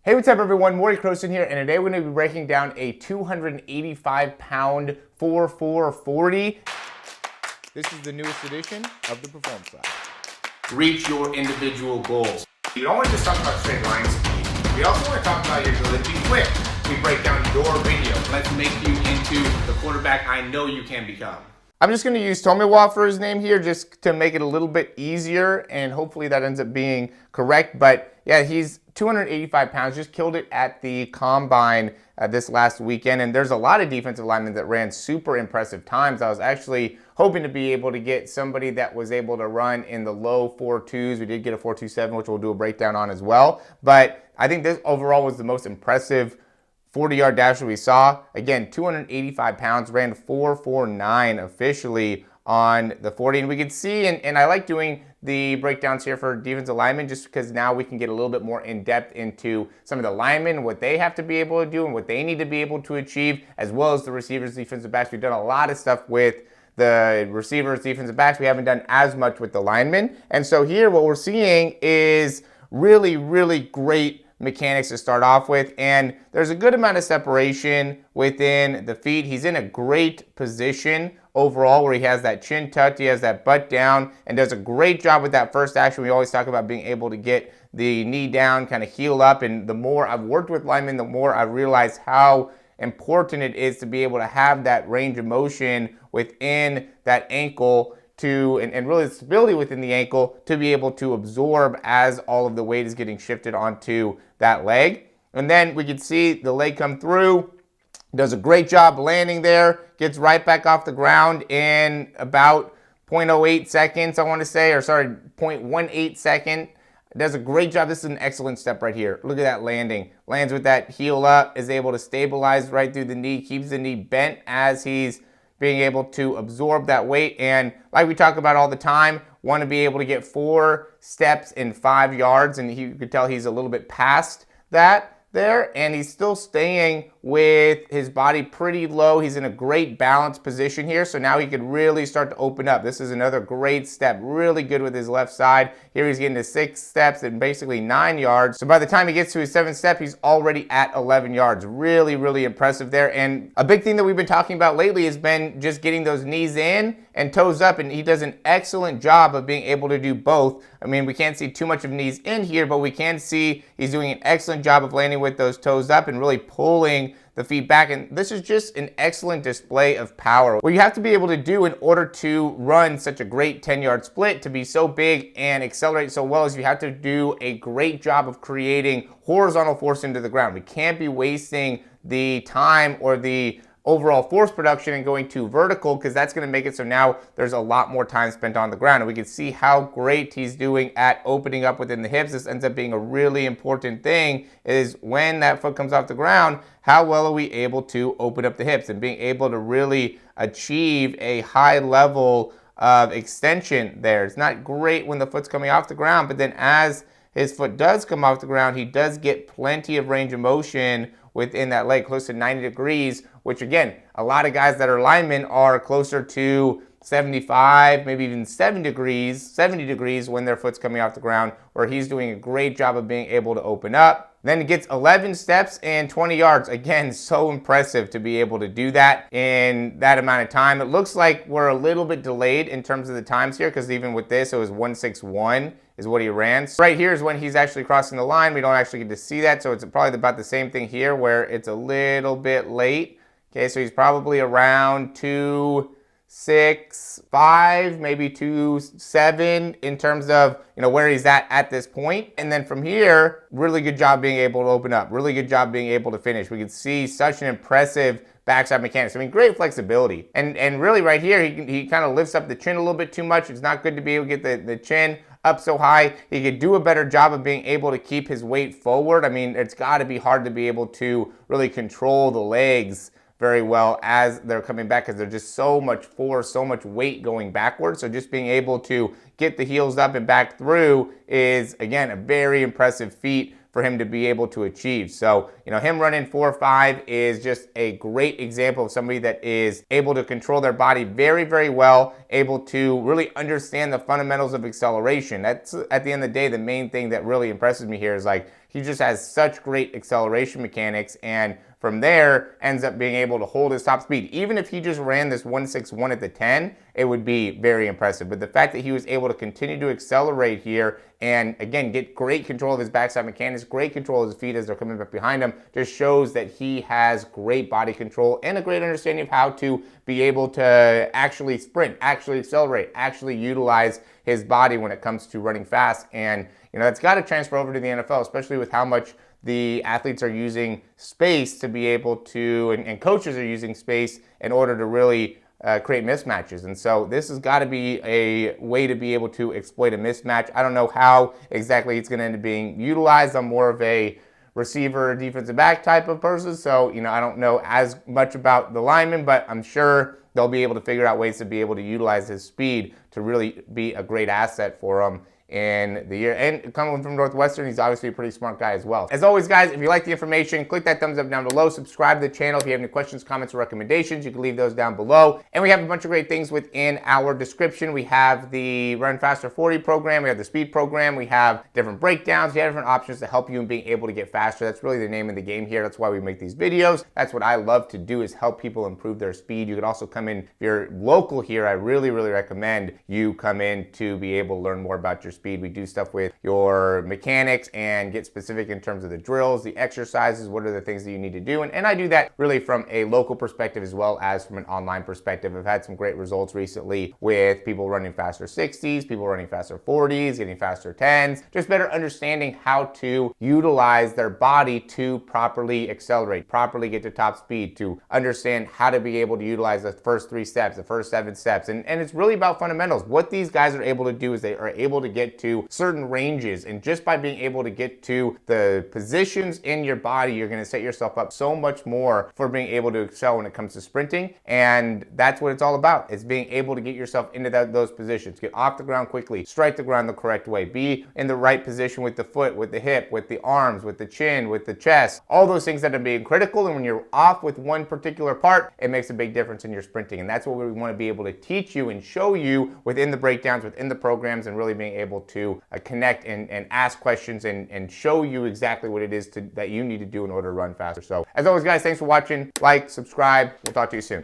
Hey, what's up everyone? Morey Croson here, and today we're going to be breaking down a 285-pound 4-4-40. This is the newest edition of the performance lab. Reach your individual goals. We don't want to just talk about straight line speed. We also want to talk about your ability to be quick. We break down your video. Let's make you into the quarterback I know you can become. I'm just going to use Tomiwa for his name here just to make it a little bit easier, and hopefully that ends up being correct. But yeah, he's 285 pounds, just killed it at the combine this last weekend. And there's a lot of defensive linemen that ran super impressive times. I was actually hoping to be able to get somebody that was able to run in the low 4.2s. We did get a 4.27, which we'll do a breakdown on as well. But I think this overall was the most impressive 40-yard dasher we saw. Again, 285 pounds, ran 4.49 officially on the 40. And we can see, and I like doing the breakdowns here for defensive linemen just because now we can get a little bit more in depth into some of the linemen, what they have to be able to do and what they need to be able to achieve, as well as the receivers, defensive backs. We've done a lot of stuff with the receivers, defensive backs. We haven't done as much with the linemen. And so here what we're seeing is really, really great mechanics to start off with, and there's a good amount of separation within the feet. He's in a great position overall where he has that chin tucked, he has that butt down, and does a great job with that first action. We always talk about being able to get the knee down, kind of heel up, and the more I've worked with linemen, the more I've realized how important it is to be able to have that range of motion within that ankle and really the stability within the ankle to be able to absorb as all of the weight is getting shifted onto that leg. And then we can see the leg come through, does a great job landing there, gets right back off the ground in about 0.08 seconds, I want to say, or sorry, 0.18 second. Does a great job. This is an excellent step right here. Look at that landing. Lands with that heel up, is able to stabilize right through the knee, keeps the knee bent as he's being able to absorb that weight. And like we talk about all the time, want to be able to get 4 steps in 5 yards, and you could tell he's a little bit past that there, and he's still staying with his body pretty low. He's in a great balanced position here, so now he could really start to open up. This is another great step, really good with his left side. Here he's getting to 6 steps and basically 9 yards. So by the time he gets to his 7th step, he's already at 11 yards. Really, really impressive there. And a big thing that we've been talking about lately has been just getting those knees in and toes up, and he does an excellent job of being able to do both. I mean, we can't see too much of knees in here, but we can see he's doing an excellent job of landing with those toes up and really pulling the feet back. And this is just an excellent display of power. What you have to be able to do in order to run such a great 10-yard split, to be so big and accelerate so well, is you have to do a great job of creating horizontal force into the ground. We can't be wasting the time or the overall force production and going too vertical, because that's going to make it so now there's a lot more time spent on the ground. And we can see how great he's doing at opening up within the hips. This ends up being a really important thing, is when that foot comes off the ground, how well are we able to open up the hips and being able to really achieve a high level of extension there. It's not great when the foot's coming off the ground, but then as his foot does come off the ground, he does get plenty of range of motion within that leg, close to 90 degrees, which again, a lot of guys that are linemen are closer to 75, maybe even 70 degrees when their foot's coming off the ground, where he's doing a great job of being able to open up. Then he gets 11 steps and 20 yards. Again, so impressive to be able to do that in that amount of time. It looks like we're a little bit delayed in terms of the times here, because even with this, it was 1:61 is what he ran. So right here is when he's actually crossing the line. We don't actually get to see that, so it's probably about the same thing here where it's a little bit late. Okay, so he's probably around 2.65, maybe 2.7 in terms of, where he's at this point. And then from here, really good job being able to open up, really good job being able to finish. We can see such an impressive backside mechanics. I mean, great flexibility. And really right here, he kind of lifts up the chin a little bit too much. It's not good to be able to get the chin up so high. He could do a better job of being able to keep his weight forward. I mean, it's got to be hard to be able to really control the legs very well as they're coming back, because there's just so much force, so much weight going backwards. So just being able to get the heels up and back through is, again, a very impressive feat for him to be able to achieve. So, him running 4.5 is just a great example of somebody that is able to control their body very, very well, able to really understand the fundamentals of acceleration. That's, at the end of the day, the main thing that really impresses me here is, like, he just has such great acceleration mechanics, and from there ends up being able to hold his top speed. Even if he just ran this 161 at the 10, it would be very impressive. But the fact that he was able to continue to accelerate here and, again, get great control of his backside mechanics, great control of his feet as they're coming up behind him, just shows that he has great body control and a great understanding of how to be able to actually sprint, actually accelerate, actually utilize his body when it comes to running fast. And, that's got to transfer over to the NFL, especially with how much the athletes are using space to be able to, and coaches are using space in order to really create mismatches. And so this has got to be a way to be able to exploit a mismatch. I don't know how exactly it's going to end up being utilized. I'm more of a receiver, defensive back type of person. So, I don't know as much about the lineman, but I'm sure they'll be able to figure out ways to be able to utilize his speed to really be a great asset for them in the year. And coming from Northwestern, he's obviously a pretty smart guy as well. As always, guys, if you like the information, click that thumbs up down below, subscribe to the channel. If you have any questions, comments, or recommendations, you can leave those down below. And we have a bunch of great things within our description. We have the Run Faster 40 program, we have the speed program, we have different breakdowns, we have different options to help you in being able to get faster. That's really the name of the game here. That's why we make these videos. That's what I love to do, is help people improve their speed. You could also come in, if you're local here, I really recommend you come in to be able to learn more about your speed. We do stuff with your mechanics and get specific in terms of the drills, the exercises, what are the things that you need to do. And I do that really from a local perspective as well as from an online perspective. I've had some great results recently with people running faster 60s, people running faster 40s, getting faster 10s, just better understanding how to utilize their body to properly accelerate, properly get to top speed, to understand how to be able to utilize the first 3 steps, the first 7 steps. And it's really about fundamentals. What these guys are able to do is they are able to get to certain ranges, and just by being able to get to the positions in your body, you're going to set yourself up so much more for being able to excel when it comes to sprinting. And that's what it's all about, is being able to get yourself into those positions, get off the ground quickly, strike the ground the correct way, be in the right position with the foot, with the hip, with the arms, with the chin, with the chest, all those things that are being critical. And when you're off with one particular part, it makes a big difference in your sprinting. And that's what we want to be able to teach you and show you within the breakdowns, within the programs, and really being able to connect and ask questions and show you exactly what it is that you need to do in order to run faster. So as always, guys, thanks for watching. Like, subscribe. We'll talk to you soon.